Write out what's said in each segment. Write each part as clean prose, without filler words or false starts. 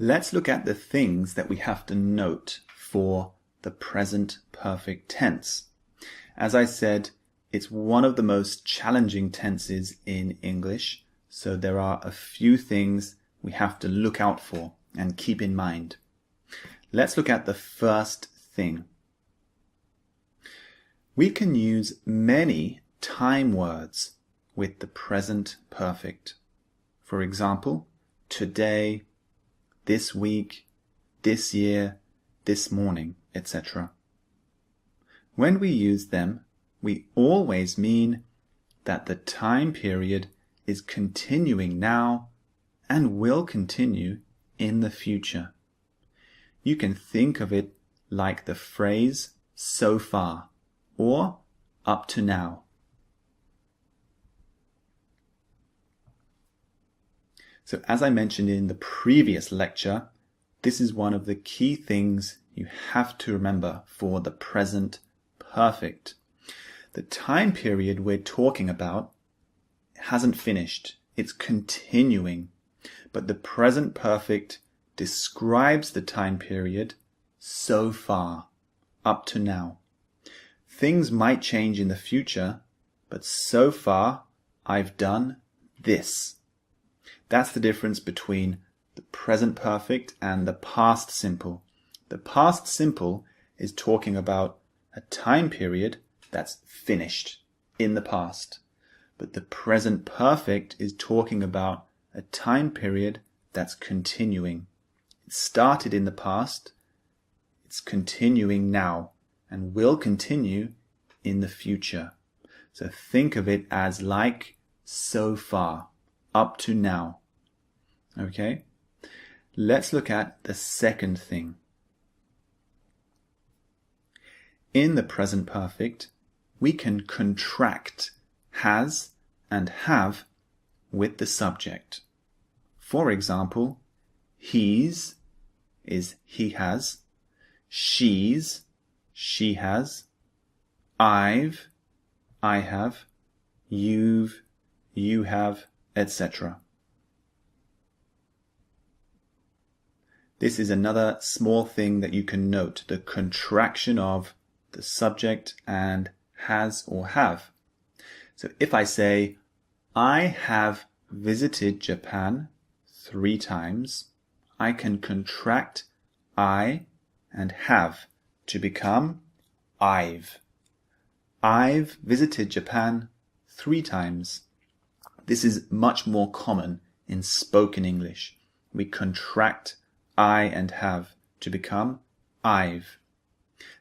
Let's look at the things that we have to note for the present perfect tense. As I said, it's one of the most challenging tenses in English, so there are a few things we have to look out for and keep in mind. Let's look at the first thing. We can use many time words with the present perfect. For example, today, this week, this year, this morning, etc. When we use them, we always mean that the time period is continuing now and will continue in the future. You can think of it like the phrase so far or up to now. So as I mentioned in the previous lecture, this is one of the key things you have to remember for the present perfect. The time period we're talking about hasn't finished. It's continuing. But the present perfect describes the time period so far, up to now. Things might change in the future, but so far I've done this. That's the difference between the present perfect and the past simple. The past simple is talking about a time period that's finished in the past. But the present perfect is talking about a time period that's continuing. It started in the past, it's continuing now, and will continue in the future. So think of it as like so far, up to now. Okay? Let's look at the second thing. In the present perfect, we can contract has and have with the subject. For example, he's is he has, she's she has, I've I have, you've you have, etc. This is another small thing that you can note, the contraction of the subject and has or have. So if I say, I have visited Japan 3 times, I can contract I and have to become I've. I've visited Japan 3 times. This is much more common in spoken English. We contract I and have to become I've.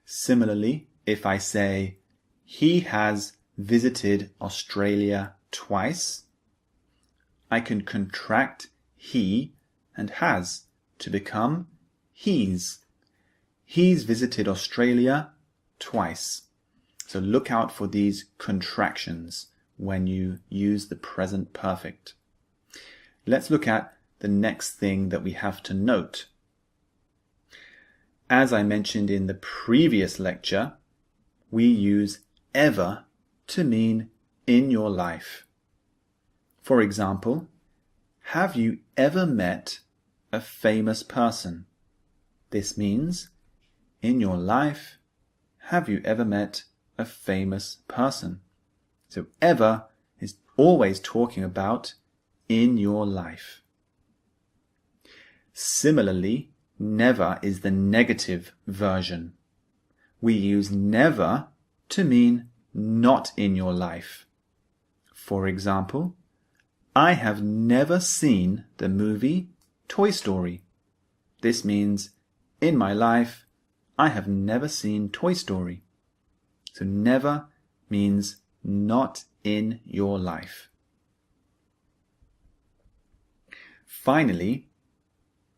Similarly, if I say, he has visited Australia twice, I can contract he and has to become he's. He's visited Australia twice. So look out for these contractions when you use the present perfect. Let's look at the next thing that we have to note. As I mentioned in the previous lecture, we use ever to mean in your life. For example, have you ever met a famous person? This means, in your life, have you ever met a famous person? So ever is always talking about in your life. Similarly, never is the negative version. We use never to mean not in your life. For example, I have never seen the movie Toy Story. This means, in my life, I have never seen Toy Story. So never means not in your life. Finally,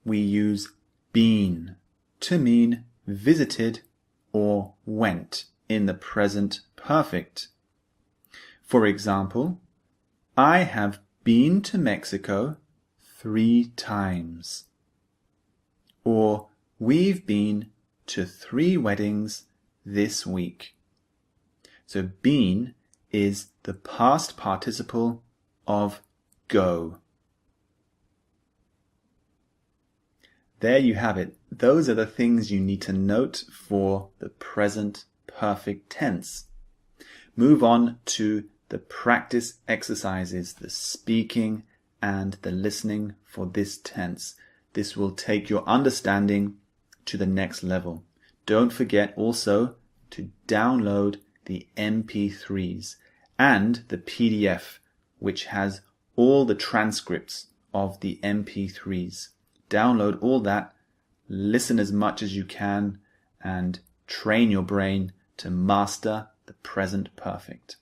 we use been to mean visited or went in the present perfect. For example, I have been to Mexico 3 times. Or we've been to 3 weddings this week. So been is the past participle of go. there you have it. Those are the things you need to note for the present perfect tense. Move on to the practice exercises, the speaking and the listening for this tense. This will take your understanding to the next level. Don't forget also to download the MP3s and the PDF, which has all the transcripts of the MP3s. Download all that, listen as much as you can, and train your brain to master the present perfect.